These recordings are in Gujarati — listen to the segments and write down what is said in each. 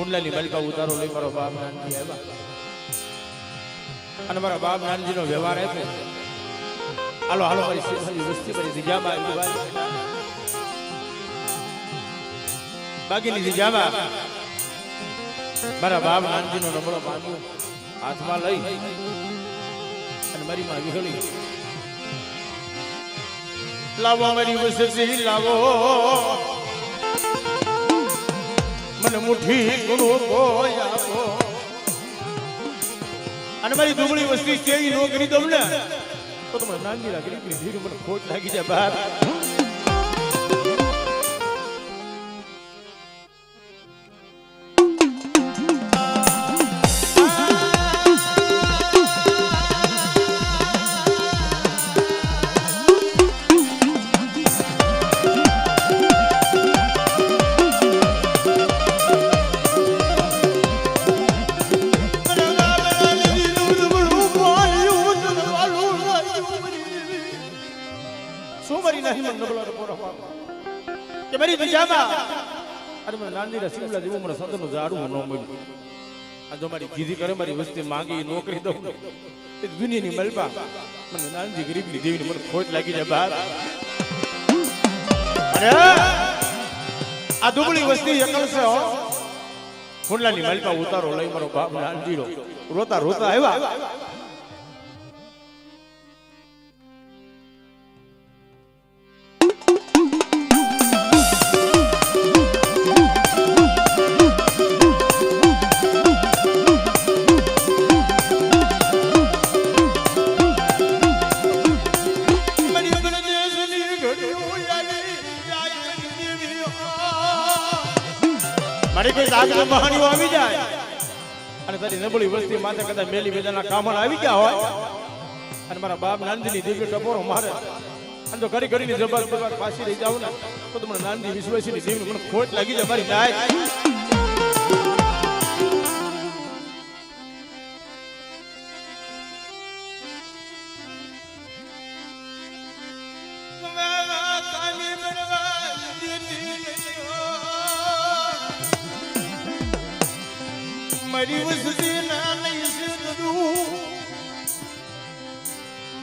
કુંડલાની માલિકા ઉતારો લઈ મારો બાપ નાનજી આવ્યા અને મારા બાપ નાનજીનો વ્યવહાર આપ્યો. હાલો હાલો મારી સેવાની વસ્તી કરી જીજાબા બાગીની જીજાબા મારા બાપ નાનજીનો નબળો બાંધ્યો હાથમાં લઈ અને મારી માં વિહળી લાવો મારી વસ્તી લાવો મને મુઠ્ઠી ગુરુ કોઈ આપો અને મારી દુબળી વસ્તી કેવી નો કરી દઉં ને તો તમે નાનજી રાખી ધીરે મને ખોટ લાગી જાય બહાર. વસ્તી માંગી નોકરી દઉં દુનિયાની મલબા મને નાનજી ગરીબની દેવીને મને ખોટ લાગી જાય બહાર. અરે આ દુબળી વસ્તી એકલશે હો કુંડલાની મલબા ઉતારો લઈ મારો બાપ નાનજીનો રોતા રોતા આવ્યા. મારી કોઈ આગળ મહાનીઓ આવી જાય અને તારી નબળી વસ્તી માથે કદાચ મેલી બેદાના કામણ આવી ગયા હોય અને મારા બાપ નાનજીની દેવી ટપોરો મારે અને તો ઘડી ઘડીની જબર પાછી રહી જાવ ને તો તમને નાનજી વિશ્વાસીની દેવી મને ખોટ લાગી જાય મારી નાય. મારી વસ્તી ના નહીં સિદ્ધું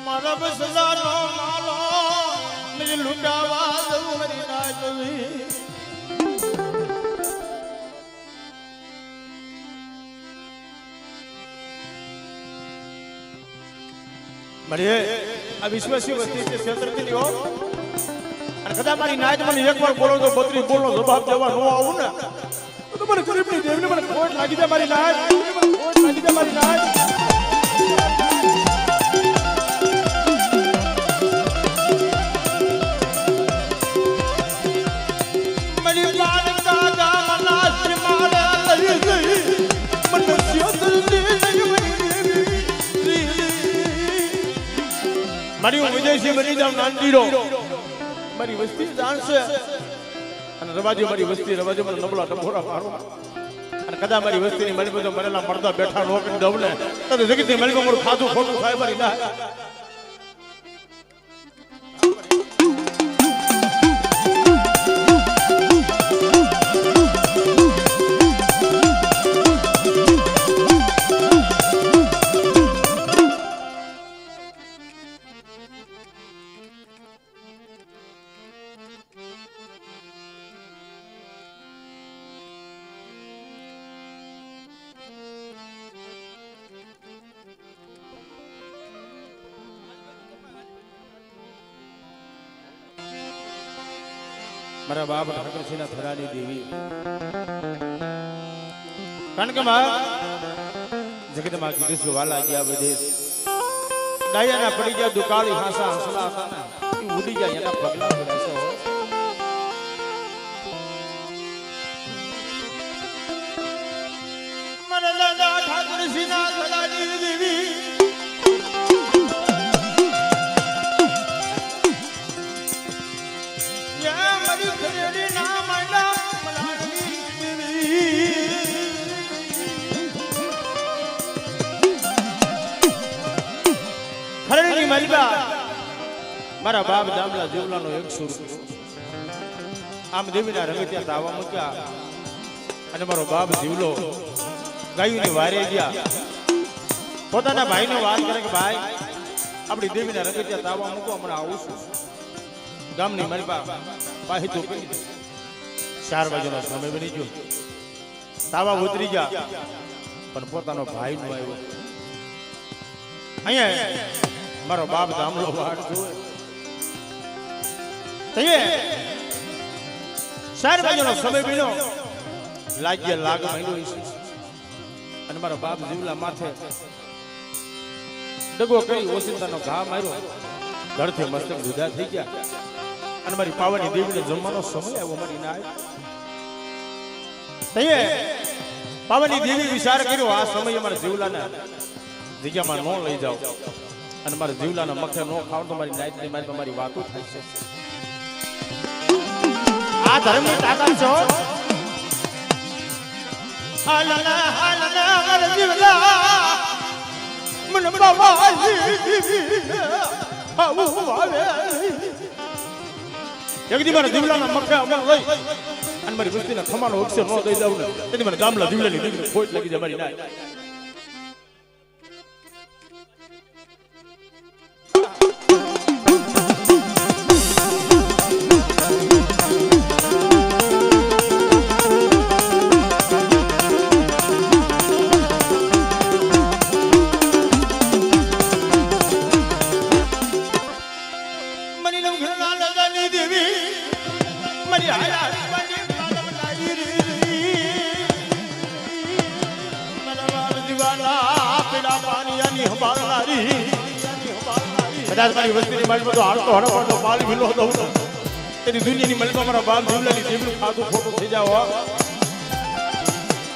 મારા બસલાનો માલો મને લૂંટાવા દઉં મારી નાચવી. મારી આ વિશ્વાસી વસ્તી છે ક્ષેત્રથી હો અને કદાચ મારી નાચ મને એકવાર બોલો તો 32 બોલનો જવાબ દેવા ન આવું ને તો મને ગરીબની દેવને મને ખોટ લાગી જાય મારી નાચ ખોટ લાગી જાય મારી નાચ. મારી બાળકા ગામના શ્રીમાળા લઈ ગઈ મને સ્યોતરતી મારી હું વિદેશી બની જાઉં નાનજીનો મારી વસ્તી જાણશે અને રવાજો મારી વસ્તી રવાજો મને નબળા ટપોરા મારો અને કદા મારી વસ્તીની મળી બધો મરેલા મરદા બેઠા નો કરી દઉં ને તો જગતની મળી મારું ખાધું ખોટું ખાય મારી ના. મારા બાપ ઠાકરસિંહના થરાની દેવી કારણ કે જગતમાં કીધું છે વાલા ગયા વિદેશ ડાયાના પડી ગયા દુકાળી હાસા હસલા હતા ને ઉડી જાય એના પગલા ભરાશે હો. મારા દાદા ઠાકરસિંહના થરાની દેવી ખરેડી મલબા મારા બાપ દામલા જેવલાનો 100 રૂપિયો આમ દેવીના રંગે ત્યાં દાવા મૂક્યા અને મારો બાપ જીવલો ગાયુંની વારે ગયા પોતાના ભાઈને વાત કરે કે ભાઈ આપણી દેવીના રંગેટિયા તાવા મૂકો હમણાં આવું છું ગામની મારી પાસે તો 4 વાગ્યાનો સમય બની ગયો તાવા ઉતરી ગયા પણ પોતાનો ભાઈ નો આવ્યો અહીંયા મારો બાપ ગામડો વાડ જોવે તઈએ 4 વાગ્યાનો સમય બન્યો લાગ્યા લાગ મહિનો અને મારો બાપ જીવલા માથે ડગો કરી ઓસિંતાનો ઘા માર્યો ધરથી મસ્તક જુદા થઈ ગયા અને મારી પાવાની દેવીને જમવાનો સમય આવ્યો મારી નાય તઈએ પાવાની દેવી વિચાર કર્યો આ સમયે મારા જીવલાના જગ્યામાં ન લઈ જાવ અને મારા જીવલાના મખે ન ખાવ તો મારી નાઈટ ની મારી વાતો થાય છે આ ધર્મની તાકાત છે હાલના હાલના મારા જીવલા મન બાવાજી આવું આવે એકદી મારા જીવલાના મખે અમર લઈ અને મારી વસ્તીના ખમાનો અક્ષર ન દઈ દઉં ને તેથી મને ગામલા જીવલાની દીકરી ખોટ લાગી જાય મારી નાય કદાચ મારી વસ્તીની માલમાં તો હાલતો હડપડતો પાલી વિલો દઉં તેની દુનિયાની માલમાં મારા બાપ જીવલાની જીવલું ખાધું ખોટું થઈ જાવ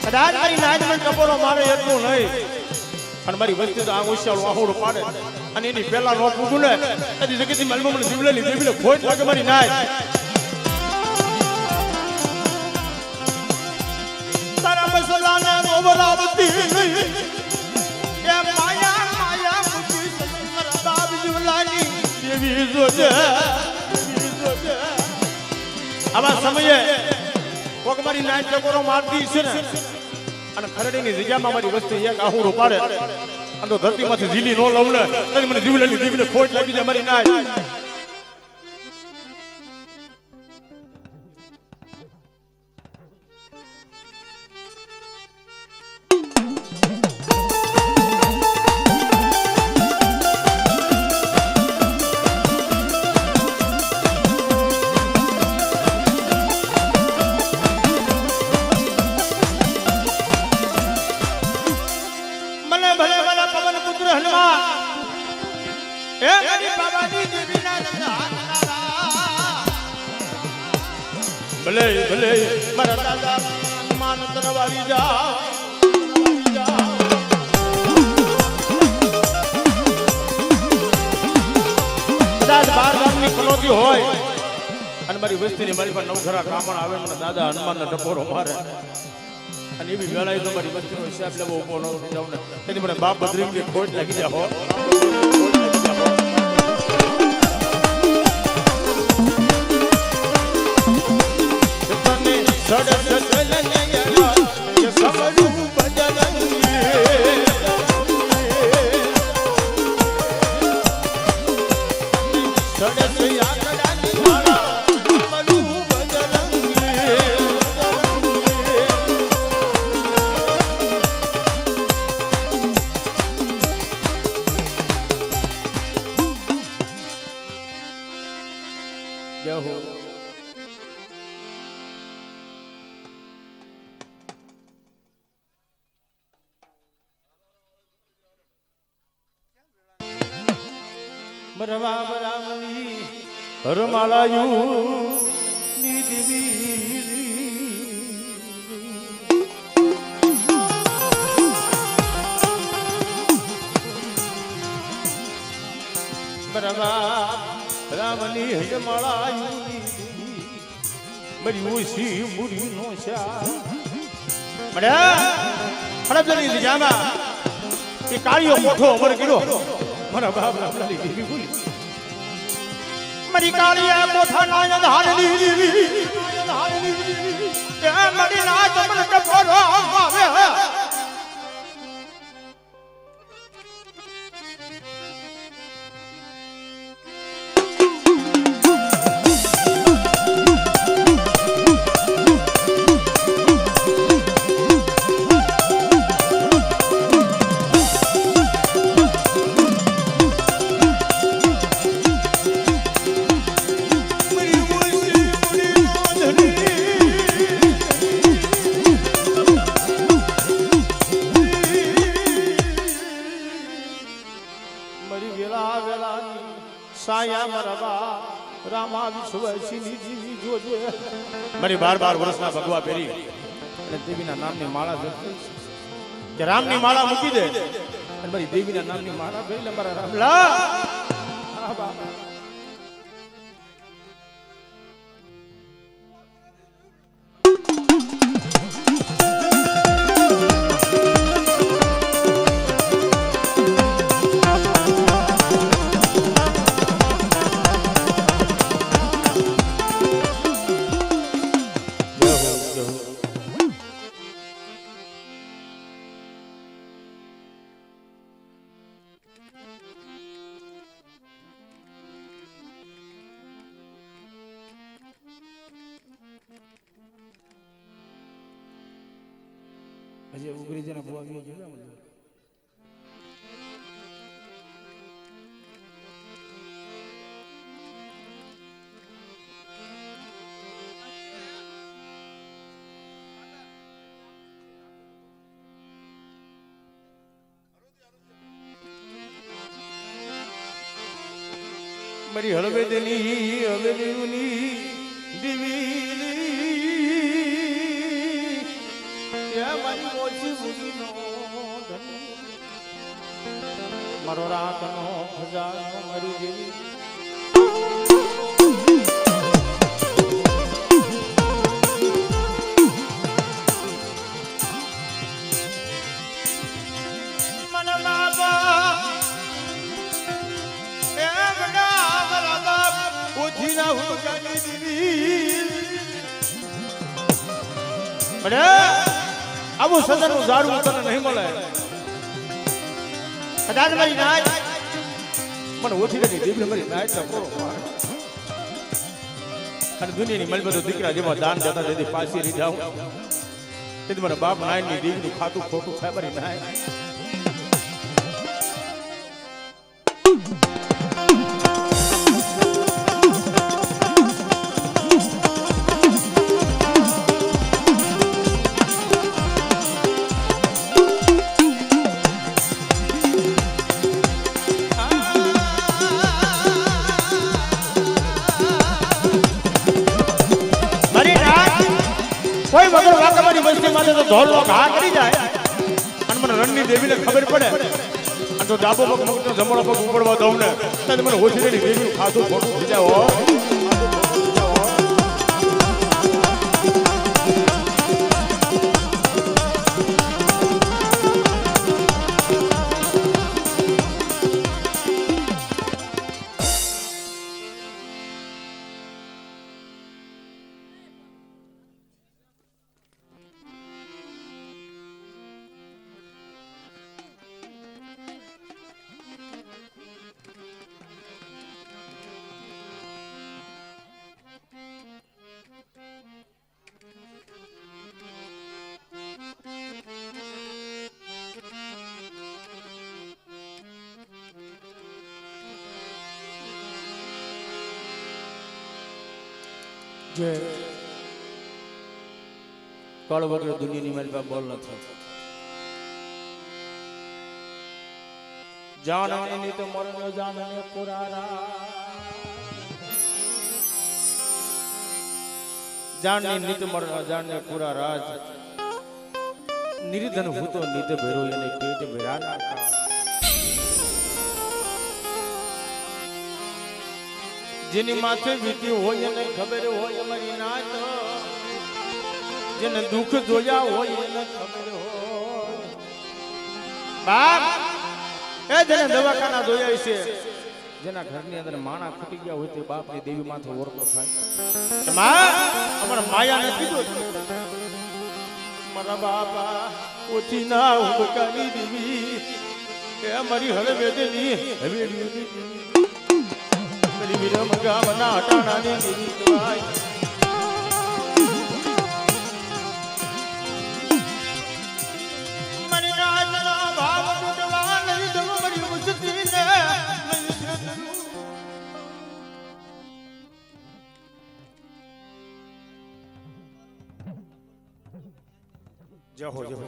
કદાચ મારી નાજમન ટપોરો મારે એટલું નહીં અને મારી વસ્તી તો આ ઓશિયાળું આહોડું પાડે અને એની પહેલા નો પૂગું ને એની જગતની માલમાં મને જીવલાની જીવલે ખોટ લાગે મારી નાય તારા મસલાને મોબરાવતી નહીં એ માયા માયા મુજી સસરા બાપ જીવલાની દેવી જોજે આવા સમયે કોક મારી નાઈટ ટકોરો મારતી છે ને અને ખરડીની જગ્યામાં મારી વસ્તી એક આહુડો પાડે અને તો ધરતીમાંથી ઝીલી નો લઉં ને તો મને જીવલાની દેવીને ખોટ લાગી જાય મારી નાઈટ ભલે ભલે મારા દાદા માન તરવારી જા કદાચ 12 ગામની કલોજી હોય અને મારી વસ્તીની મારી પર નવઘરા કામણ આવે મને દાદા હનુમાનનો ટપોરો મારે અને એવી વેળાએ તો મારી વસ્તીનો હિસાબ લેવો ઉભો ન થઈ જાવ ને તેથી મને બાપ બદરીને ખોટ લાગી જાય હો બરવા બરામની હરમાલાયું ની દેવી બરવા રામની હરમાલાયું ની દેવી બરી ઓછી મુરી નો શા બડા હડપની જગ્યામાં એ કાળિયો કોઠો અમર કર્યો મારા બાપ રામલાલી દેવી બોલી મારી કાળિયા મોઠા નાય ધારની એ મારી ના તમને ટપોરો આવે મારી 12 વર્ષના ભગવા પહેરી અને દેવીના નામની માળા જપી કે રામની માળા મૂકી દે અને મારી દેવીના નામની માળા પહેરી મારા રામલા આ બાબા હજી ઉગરી જને બુઆ ગયો છે મારી હળવેદની હવેલીની દીવી મારો રાતનો ખજાનો મારી દેવી મને બાબા એ ગડા બરાબર ઉઠી ના હું જાની દીવી બડે આવું સદરનું ઝાડવું તને નહીં મળે કદાચ મારી નાય મને ઓછી નથી દીકરી મારી નાય ટપોરો અને દુનિયાની મલબતો દીકરા જેમાં દાન જતા તેથી પાછી રહી જાઉં તેથી મને બાપ નાયની દીકરીનું ખાતું ખોટું થાય મારી નાય કોઈ વગર વાકવાની વસ્તી માટે તો ધોલ નો ઘા કરી જાય અને મને રણની દેવીને ખબર પડે અને તો ડાબો પગ મુકતો જમણો પગ ઉપડવા દઉં ને તો મને હોશીની દેવીનું ખાધું ખોટું થઈ જાય હો જે કળ વગર દુનિયાની મારી પાસે બોલ નથી જાનની તો મરણ જાનને પુરારા જાનની નિત મરણ જાનને પુરા રાજ નિર્ધન ભૂતો નિત ભેરો એને પેટ ભેરાના જેની માથે વીતી હોય એને ખબર હોય અમારી નાત જેને દુઃખ જોયા હોય એને ખબર હોય. બાપ એ જેને દવાખાના જોયા છે જેના ઘરની અંદર માણા ખૂટી ગયા હોય તે બાપની દેવી માથે ઓરતો થાય માં અમારા માયાને કીધું મારા બાપા ઓછી ના ઉબકાની દેવી કે અમારી હળવેદની હવેલીની દેવી વિરમ ગામના હટાણાની દેવી કહેવાય મને નાચના ભાવ તૂટવા નહીં દઉં મારી મુસ્તીને જય હો જય હો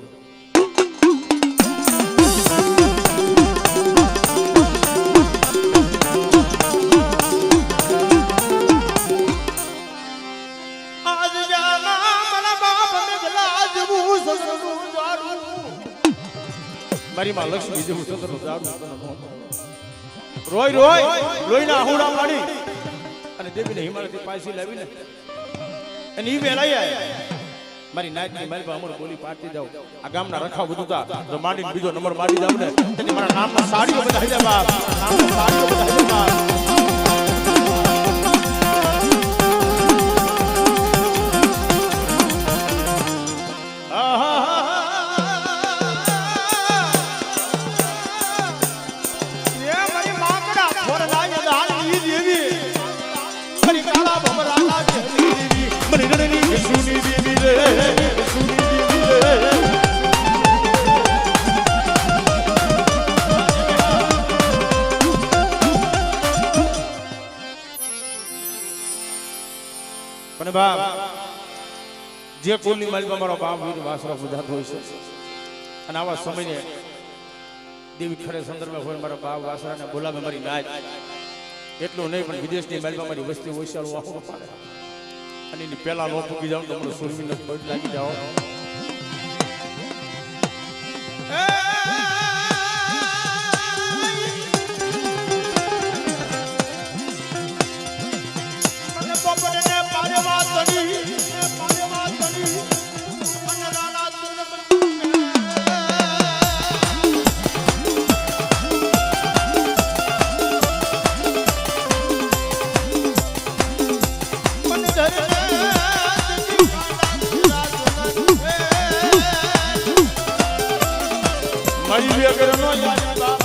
મારી માં લક્ષ્મી જેવું સતરું જાડું રોય રોય લોહીના આહુડા પાડી અને દેવીને હિમાલયથી પાછી લાવીને અને ઈ વેલાઈ મારી નાયકની મારી પાસે અમર બોલી પાડતી જાવ આ ગામના રખા બધું તા જો માંડીને બીજો નંબર મારી જાવ ને તેની મારા નામના સાડીઓ બધાઈ દે બાપ નામના સાડીઓ બધાઈ દે બાપ પણ બાપ જે કુલની માલિક અમારો બાપ વીર વાસરો ગુજરાત હોય છે અને આવા સમયને દેવી ખરે સંદર્ભે હોય મારા બાપ વાસરાને બોલાવે મારી નાચ એટલું નહીં પણ વિદેશની માલિક અમારી વસ્તી હોશિયારું આખું પાડે અને એની પહેલા નો પૂકી જાવ તો અમારું સુરવીને બળ લાગી જાઓ મારી બેગર નો યાદ